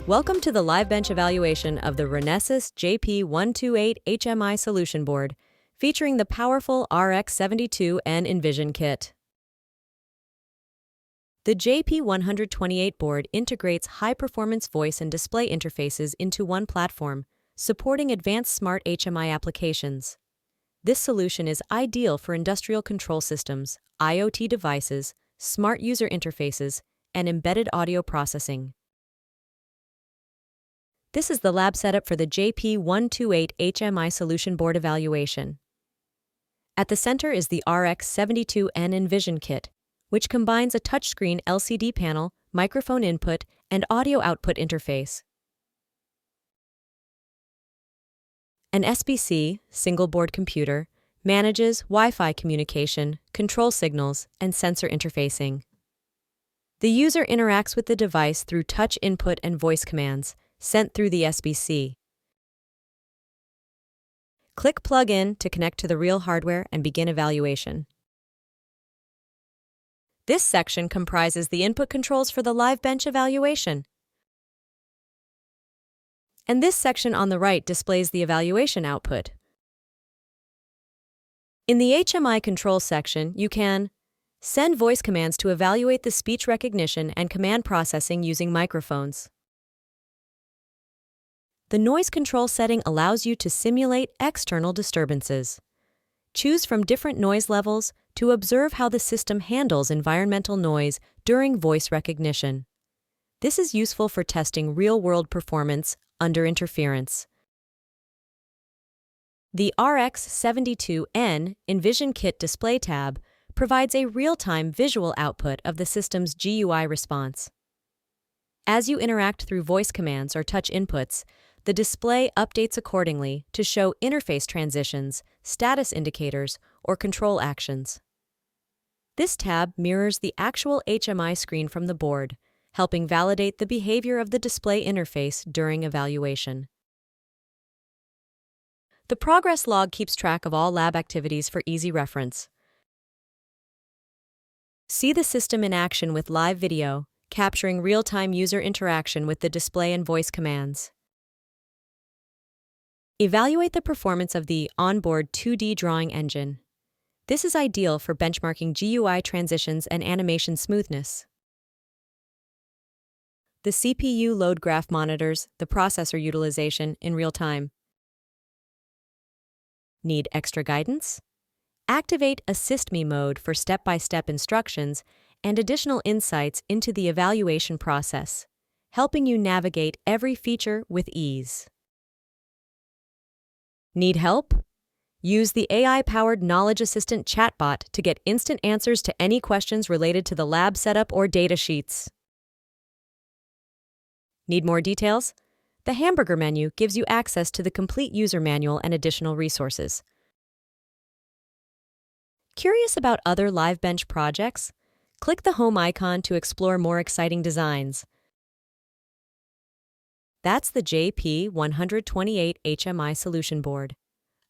Welcome to the live bench evaluation of the Renesas JP128 HMI solution board, featuring the powerful RX72N Envision kit. The JP128 board integrates high-performance voice and display interfaces into one platform, supporting advanced smart HMI applications. This solution is ideal for industrial control systems, IoT devices, smart user interfaces, and embedded audio processing. This is the lab setup for the JP128 HMI solution board evaluation. At the center is the RX72N Envision kit, which combines a touchscreen LCD panel, microphone input, and audio output interface. An SBC, single board computer, manages Wi-Fi communication, control signals, and sensor interfacing. The user interacts with the device through touch input and voice commands, sent through the SBC. Click Plug in to connect to the real hardware and begin evaluation. This section comprises the input controls for the live bench evaluation. And this section on the right displays the evaluation output. In the HMI control section, you can send voice commands to evaluate the speech recognition and command processing using microphones. The noise control setting allows you to simulate external disturbances. Choose from different noise levels to observe how the system handles environmental noise during voice recognition. This is useful for testing real-world performance under interference. The RX72N Envision Kit display tab provides a real-time visual output of the system's GUI response. As you interact through voice commands or touch inputs, the display updates accordingly to show interface transitions, status indicators, or control actions. This tab mirrors the actual HMI screen from the board, helping validate the behavior of the display interface during evaluation. The progress log keeps track of all lab activities for easy reference. See the system in action with live video, capturing real-time user interaction with the display and voice commands. Evaluate the performance of the onboard 2D drawing engine. This is ideal for benchmarking GUI transitions and animation smoothness. The CPU load graph monitors the processor utilization in real time. Need extra guidance? Activate Assist Me mode for step-by-step instructions and additional insights into the evaluation process, helping you navigate every feature with ease. Need help? Use the AI-powered Knowledge Assistant chatbot to get instant answers to any questions related to the lab setup or data sheets. Need more details? The hamburger menu gives you access to the complete user manual and additional resources. Curious about other live bench projects? Click the home icon to explore more exciting designs. That's the JP128 HMI solution board,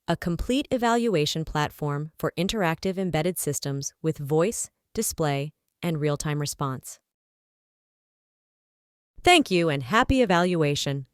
a complete evaluation platform for interactive embedded systems with voice, display, and real-time response. Thank you and happy evaluation!